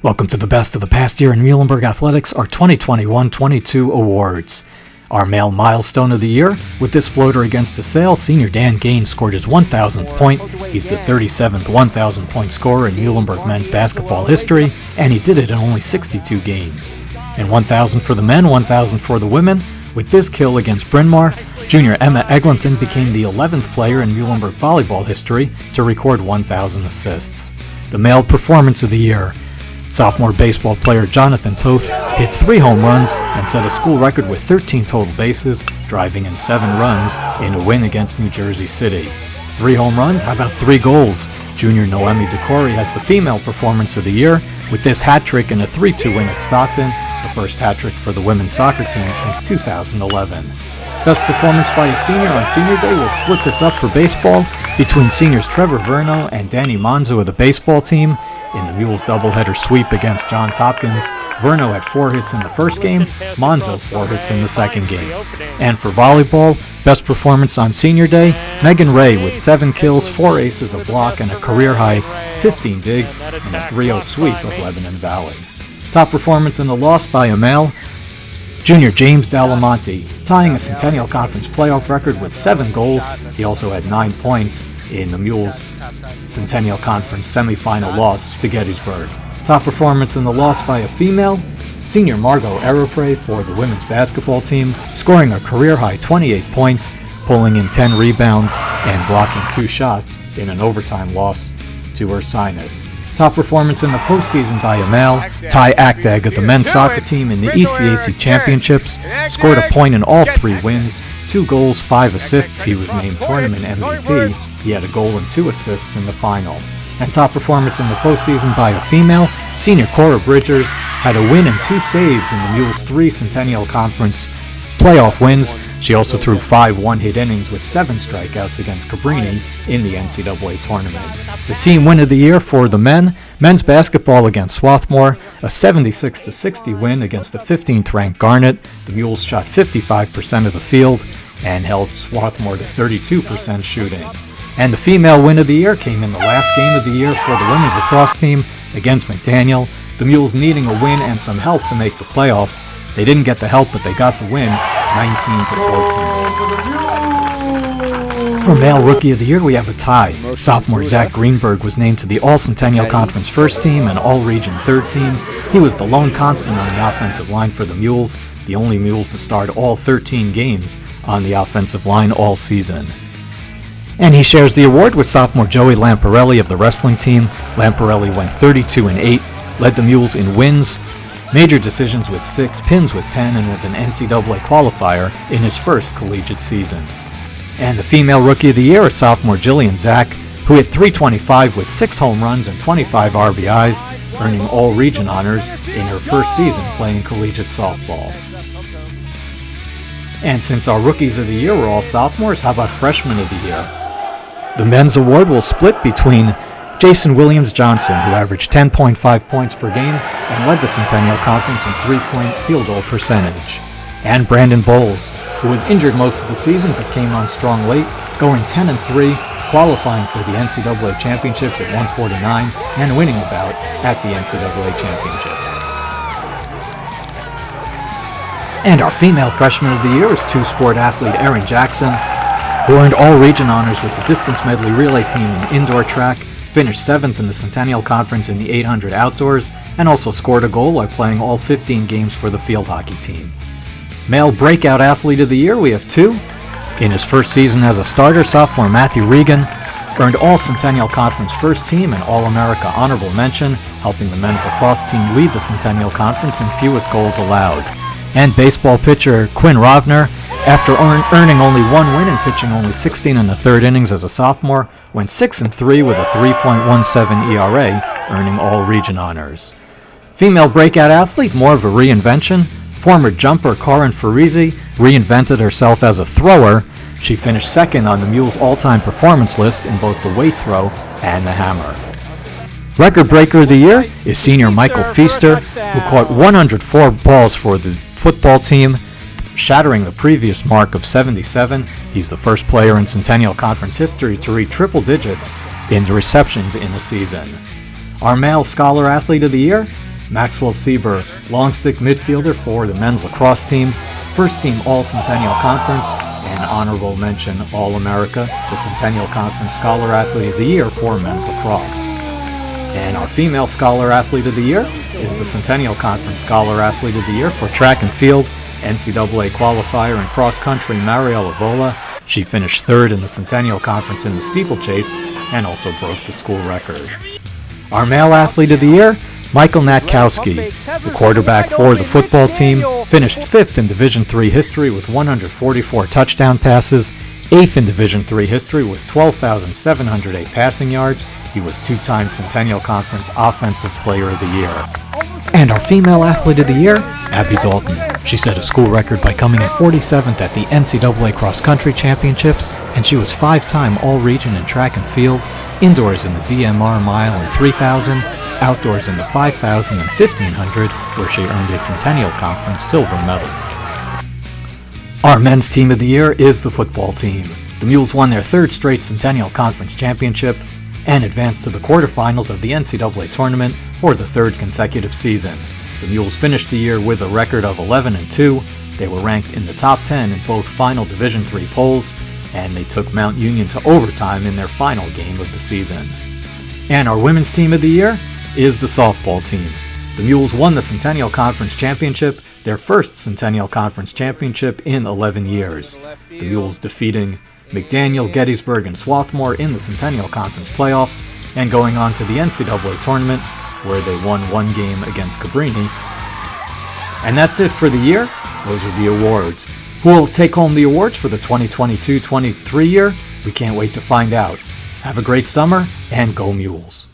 Welcome to the best of the past year in Muhlenberg Athletics, our 2021-22 awards. Our male milestone of the year, with this floater against DeSale, senior Dan Gaines scored his 1,000th point. He's the 37th 1,000-point scorer in Muhlenberg men's basketball history, and he did it in only 62 games. And 1,000 for the men, 1,000 for the women. With this kill against Bryn Mawr, junior Emma Eglinton became the 11th player in Muhlenberg volleyball history to record 1,000 assists. The male performance of the year, sophomore baseball player Jonathan Toth hit 3 home runs and set a school record with 13 total bases, driving in 7 runs in a win against New Jersey City. 3 home runs, how about 3 goals? Junior Noemi DeCory has the female performance of the year with this hat trick and a 3-2 win at Stockton, the first hat trick for the women's soccer team since 2011. Best performance by a senior on Senior Day will split this up for baseball between seniors Trevor Verno and Danny Monzo of the baseball team. In the Mules doubleheader sweep against Johns Hopkins, Verno had 4 hits in the first game, Monzo 4 hits in the second game. And for volleyball, best performance on Senior Day, Megan Ray with 7 kills, 4 aces, a block, and a career-high 15 digs in a 3-0 sweep of Lebanon Valley. Top performance in the loss by a male, junior James Dalamonte, tying a Centennial Conference playoff record with 7 goals. He also had 9 points in the Mules Centennial Conference semifinal loss to Gettysburg. Top performance in the loss by a female, senior Margot Aeropre for the women's basketball team, scoring a career-high 28 points, pulling in 10 rebounds, and blocking 2 shots in an overtime loss to Ursinus. Top performance in the postseason by a male, Ty Akdag of the men's soccer team in the ECAC Championships, scored a point in all 3 wins, 2 goals, 5 assists. He was named tournament MVP. He had a goal and 2 assists in the final. And top performance in the postseason by a female, senior Cora Bridgers had a win and 2 saves in the Mules 3 Centennial Conference playoff wins. She also threw 5 one-hit innings with 7 strikeouts against Cabrini in the NCAA tournament. The team win of the year for the men, men's basketball against Swarthmore, a 76-60 win against the 15th-ranked Garnet. The Mules shot 55% of the field and held Swarthmore to 32% shooting. And the female win of the year came in the last game of the year for the women's lacrosse team against McDaniel. The Mules needing a win and some help to make the playoffs. They didn't get the help, but they got the win, 19-14. For male rookie of the year, we have a tie. Sophomore Zach Greenberg was named to the All-Centennial Conference first team and All-Region third team. He was the lone constant on the offensive line for the Mules, the only Mules to start all 13 games on the offensive line all season. And he shares the award with sophomore Joey Lamparelli of the wrestling team. Lamparelli went 32-8, led the Mules in wins, major decisions with 6, pins with 10, and was an NCAA qualifier in his first collegiate season. And the female rookie of the year is sophomore Jillian Zack, who hit .325 with 6 home runs and 25 RBIs, earning all-region honors in her first season playing collegiate softball. And since our rookies of the year were all sophomores, how about freshmen of the year? The men's award will split between Jason Williams-Johnson, who averaged 10.5 points per game and led the Centennial Conference in 3-point field goal percentage, and Brandon Bowles, who was injured most of the season but came on strong late, going 10-3, qualifying for the NCAA Championships at 149 and winning a bout at the NCAA Championships. And our female freshman of the year is two-sport athlete Erin Jackson, who earned all-region honors with the distance medley relay team in indoor track, finished 7th in the Centennial Conference in the 800 outdoors, and also scored a goal while playing all 15 games for the field hockey team. Male breakout athlete of the year, we have 2. In his first season as a starter, sophomore Matthew Regan earned all Centennial Conference first team and All-America honorable mention, helping the men's lacrosse team lead the Centennial Conference in fewest goals allowed. And baseball pitcher Quinn Rovner, after earning only 1 win and pitching only 16 1/3 innings as a sophomore, went 6-3 with a 3.17 ERA, earning all-region honors. Female breakout athlete, more of a reinvention. Former jumper Karin Farizzi reinvented herself as a thrower. She finished 2nd on the Mules all-time performance list in both the weight throw and the hammer. Record breaker of the year is senior Michael Feaster, who caught 104 balls for the football team, shattering the previous mark of 77. He's the first player in Centennial Conference history to reach triple digits in receptions in a season. Our male scholar athlete of the year Maxwell Sieber, long stick midfielder for the men's lacrosse team, first team All-Centennial Conference, and honorable mention All-America, the Centennial Conference Scholar Athlete of the Year for men's lacrosse. And our female Scholar Athlete of the Year is the Centennial Conference Scholar Athlete of the Year for track and field, NCAA qualifier in cross country Mariella Vola. She finished third in the Centennial Conference in the steeplechase and also broke the school record. Our male Athlete of the Year, Michael Natkowski, the quarterback for the football team, finished fifth in Division III history with 144 touchdown passes, eighth in Division III history with 12,708 passing yards. He was two-time Centennial Conference Offensive Player of the Year. And our female Athlete of the Year, Abby Dalton. She set a school record by coming in 47th at the NCAA Cross Country Championships, and she was five-time All-Region in track and field, indoors in the DMR mile and 3,000, outdoors in the 5,000 and 1,500, where she earned a Centennial Conference silver medal. Our men's team of the year is the football team. The Mules won their third straight Centennial Conference Championship and advanced to the quarterfinals of the NCAA tournament for the third consecutive season. The Mules finished the year with a record of 11-2. They were ranked in the top 10 in both final Division III polls, and they took Mount Union to overtime in their final game of the season. And our women's team of the year is the softball team. The Mules won the Centennial Conference Championship, their first Centennial Conference Championship in 11 years. The Mules defeating McDaniel, Gettysburg, and Swarthmore in the Centennial Conference playoffs, and going on to the NCAA tournament, where they won one game against Cabrini. And that's it for the year. Those are the awards. Who will take home the awards for the 2022-23 year? We can't wait to find out. Have a great summer, and go Mules.